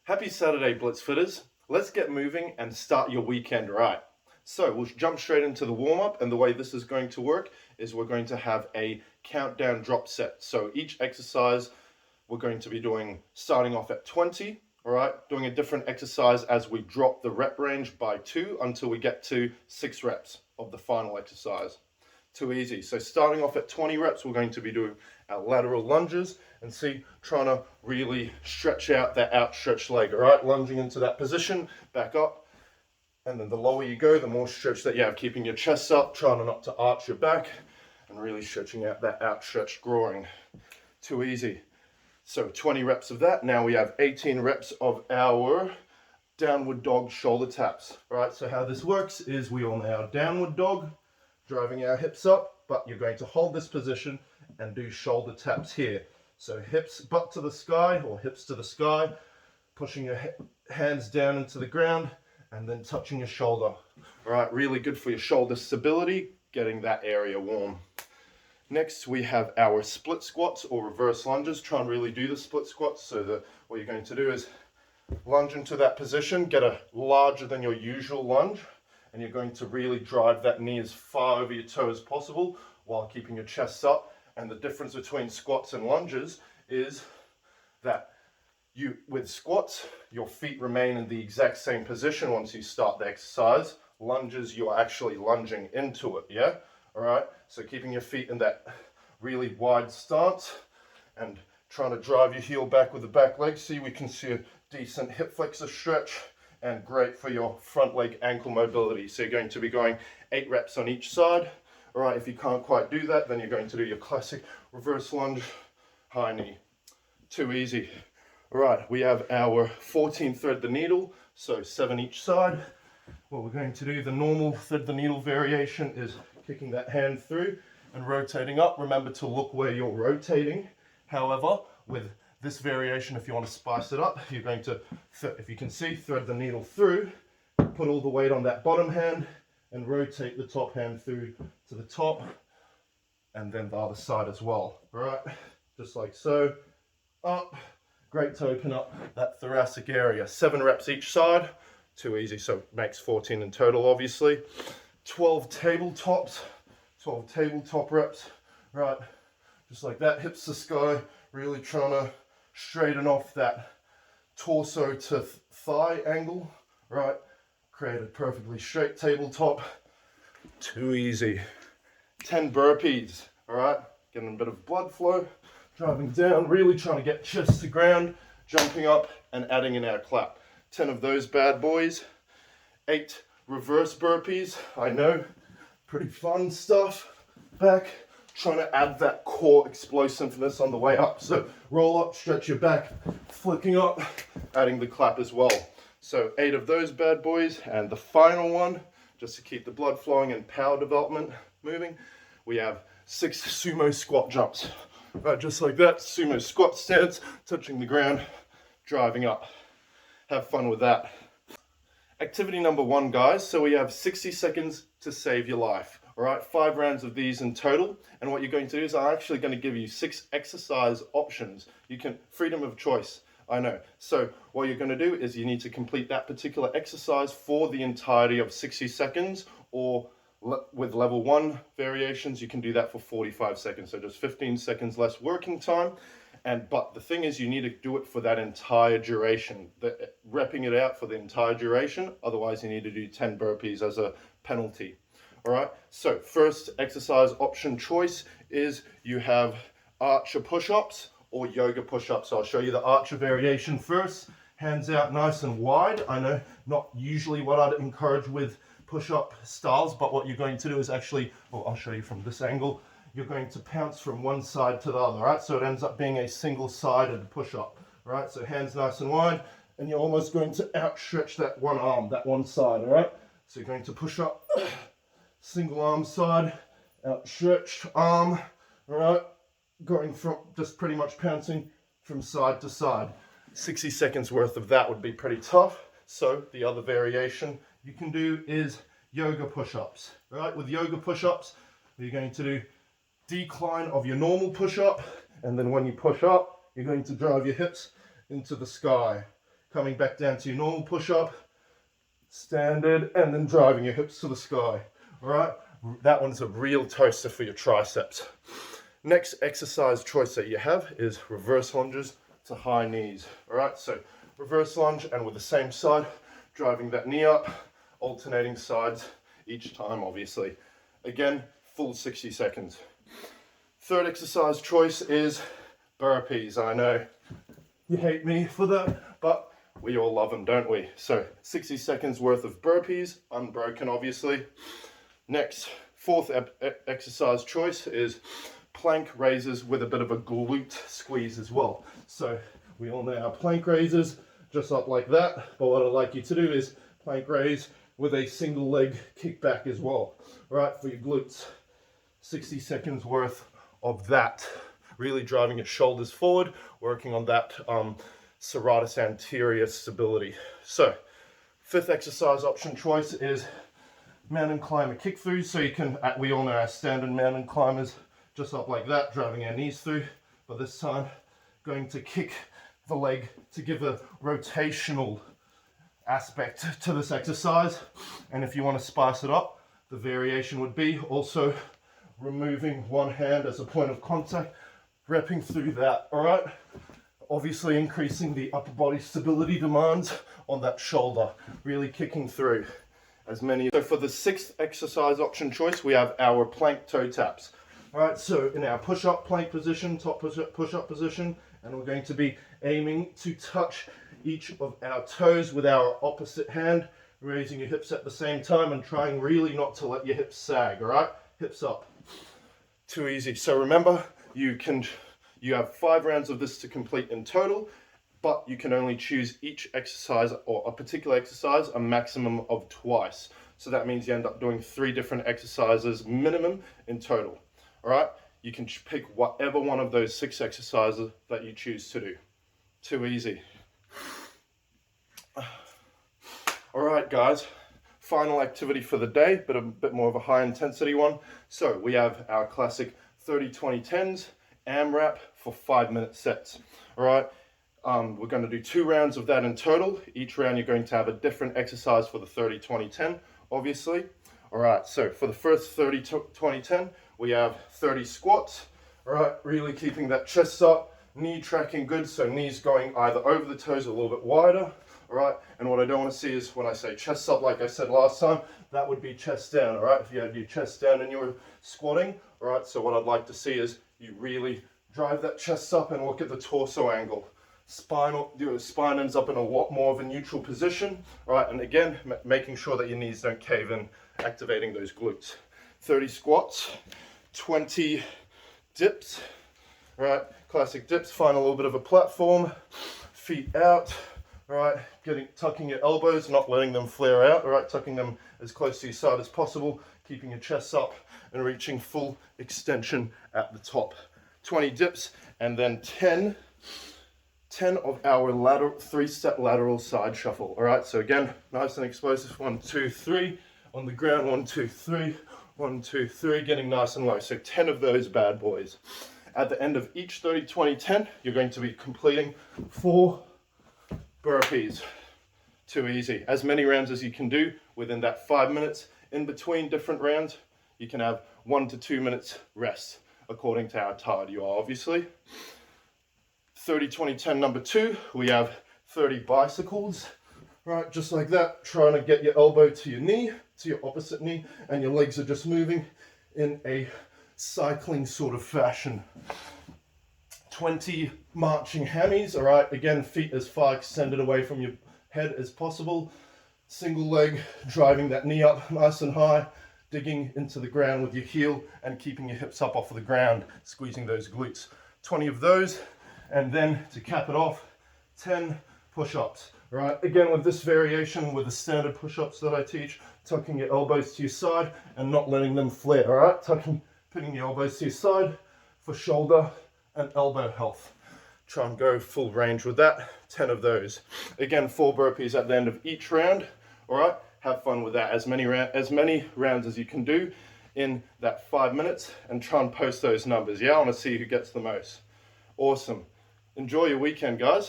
Happy Saturday, Blitzfitters. Let's get moving and start your weekend right. So we'll jump straight into the warm-up, and the way this is going to work is we're going to have a countdown drop set. So each exercise we're going to be doing starting off at 20, all right, doing a different exercise as we drop the rep range by 2 until we get to 6 reps of the final exercise. Too easy. So starting off at 20 reps, we're going to be doing our lateral lunges and trying to really stretch out that outstretched leg, all right? Lunging into that position, back up, and then the lower you go, the more stretch that you have, keeping your chest up, trying not to arch your back, and really stretching out that outstretched groin. Too easy. So 20 reps of that. Now we have 18 reps of our downward dog shoulder taps, all right? So how this works is we on our downward dog, driving our hips up, but you're going to hold this position and do shoulder taps here. So hips butt to the sky or hips to the sky, pushing your hands down into the ground and then touching your shoulder. All right, really good for your shoulder stability, getting that area warm. Next, we have our split squats or reverse lunges. Try and really do the split squats. So what you're going to do is lunge into that position, get a larger than your usual lunge, and you're going to really drive that knee as far over your toe as possible while keeping your chest up. And the difference between squats and lunges is that with squats, your feet remain in the exact same position once you start the exercise. Lunges, you're actually lunging into it, yeah? All right, so keeping your feet in that really wide stance and trying to drive your heel back with the back leg. See, we can see a decent hip flexor stretch, and great for your front leg ankle mobility. So you're going to be going 8 reps on each side. All right, if you can't quite do that, then you're going to do your classic reverse lunge, high knee. Too easy. All right, we have our 14 thread the needle, so 7 each side. What we're going to do, the normal thread the needle variation is kicking that hand through and rotating up. Remember to look where you're rotating. However, with this variation, if you want to spice it up, you're going to, if you can see, thread the needle through, put all the weight on that bottom hand, and rotate the top hand through to the top, and then the other side as well. All right, just like so, up. Great to open up that thoracic area. 7 reps each side. Too easy, so it makes 14 in total, obviously. 12 tabletops, 12 tabletop reps, right? Just like that, hips to sky, really trying to straighten off that torso to thigh angle, right? Create a perfectly straight tabletop. Too easy. 10 burpees, all right? Getting a bit of blood flow, driving down, really trying to get chest to ground, jumping up and adding in our clap. 10 of those bad boys. 8 reverse burpees, I know, pretty fun stuff. Back, trying to add that core explosiveness on the way up. So roll up, stretch your back, flicking up, adding the clap as well. So 8 of those bad boys, and the final one, just to keep the blood flowing and power development moving, we have 6 sumo squat jumps. Right, just like that, sumo squat stance, touching the ground, driving up. Have fun with that. Activity number 1, guys. So we have 60 seconds to save your life. All right, 5 rounds of these in total. And what you're going to do is I'm actually going to give you 6 exercise options. You can, freedom of choice, I know. So what you're going to do is you need to complete that particular exercise for the entirety of 60 seconds, or with level 1 variations, you can do that for 45 seconds. So just 15 seconds less working time. But the thing is, you need to do it for that entire duration, repping it out for the entire duration. Otherwise, you need to do 10 burpees as a penalty. All right. So first exercise option choice is you have archer push-ups or yoga push-ups. So I'll show you the archer variation first. Hands out nice and wide. I know not usually what I'd encourage with push-up styles, but what you're going to do is actually, well, I'll show you from this angle. You're going to pounce from one side to the other, right? So it ends up being a single-sided push-up, right? So hands nice and wide, and you're almost going to outstretch that one arm, that one side, all right? So you're going to push up, single arm side, outstretched arm, all right? Going from just pretty much pouncing from side to side. 60 seconds worth of that would be pretty tough. So the other variation you can do is yoga push-ups, right? With yoga push-ups, you're going to do decline of your normal push-up, and then when you push up, you're going to drive your hips into the sky. coming back down to your normal push-up, standard, and then driving your hips to the sky. All right, that one's a real toaster for your triceps. Next exercise choice that you have is reverse lunges to high knees. All right, so reverse lunge, and with the same side, driving that knee up, alternating sides each time, obviously. Again, full 60 seconds. Third exercise choice is burpees. I know you hate me for that, but we all love them, don't we? So 60 seconds worth of burpees, unbroken, obviously. Next, fourth exercise choice is plank raises with a bit of a glute squeeze as well. So we all know our plank raises, just up like that, but what I'd like you to do is plank raise with a single leg kick back as well, right, for your glutes. 60 seconds worth of that, really driving your shoulders forward, working on that serratus anterior stability. So fifth exercise option choice is mountain climber kick through. So you can, we all know our standard mountain climbers, just up like that, driving our knees through, but this time going to kick the leg to give a rotational aspect to this exercise. And if you want to spice it up, the variation would be also removing one hand as a point of contact, repping through that. All right, obviously increasing the upper body stability demands on that shoulder, really kicking through as many. So for the sixth exercise option choice, we have our plank toe taps. All right, so in our push-up plank position, top push-up position, and we're going to be aiming to touch each of our toes with our opposite hand, raising your hips at the same time and trying really not to let your hips sag. All right, hips up. Too easy. So remember, you have 5 rounds of this to complete in total, but you can only choose each exercise, or a particular exercise, a maximum of twice. So that means you end up doing 3 different exercises minimum in total. All right, you can pick whatever one of those 6 exercises that you choose to do. Too easy. All right, guys, final activity for the day, but a bit more of a high intensity one. So we have our classic 30-20-10s AMRAP for 5-minute sets. All right, we're going to do 2 rounds of that in total. Each round you're going to have a different exercise for the 30-20-10, obviously. All right, so for the first 30-20-10, we have 30 squats. All right, really keeping that chest up, knee tracking good, so knees going either over the toes or a little bit wider. All right, and what I don't want to see is when I say chest up, like I said last time, that would be chest down. All right, if you had your chest down and you were squatting. All right, so what I'd like to see is you really drive that chest up and look at the torso angle. Your spine ends up in a lot more of a neutral position. All right, and again, making sure that your knees don't cave in, activating those glutes. 30 squats, 20 dips. All right, classic dips. Find a little bit of a platform, feet out. All right, tucking your elbows, not letting them flare out. All right, tucking them as close to your side as possible, keeping your chest up and reaching full extension at the top. 20 dips, and then 10 of our 3-step lateral side shuffle. All right, so again, nice and explosive. 1, 2, 3 on the ground. 1, 2, 3. 1, 2, 3. Getting nice and low. So 10 of those bad boys. At the end of each 30-20-10, you're going to be completing 4 burpees. Too easy. As many rounds as you can do within that 5 minutes. In between different rounds, you can have 1 to 2 minutes rest, according to how tired you are, obviously. 30-20-10 number 2, we have 30 bicycles. Right, just like that, trying to get your elbow to your knee, to your opposite knee, and your legs are just moving in a cycling sort of fashion. 20 marching hammies. All right, again, feet as far extended away from your head as possible. Single leg, driving that knee up nice and high, digging into the ground with your heel and keeping your hips up off of the ground, squeezing those glutes. 20 of those, and then to cap it off, 10 push-ups. Right, again with this variation with the standard push-ups that I teach, tucking your elbows to your side and not letting them flare. All right, putting your elbows to your side for shoulder and elbow health. Try and go full range with that. 10 of those. Again, 4 burpees at the end of each round. All right, have fun with that. As many rounds as you can do in that 5 minutes, and try and post those numbers. Yeah, I want to see who gets the most. Awesome. Enjoy your weekend, guys.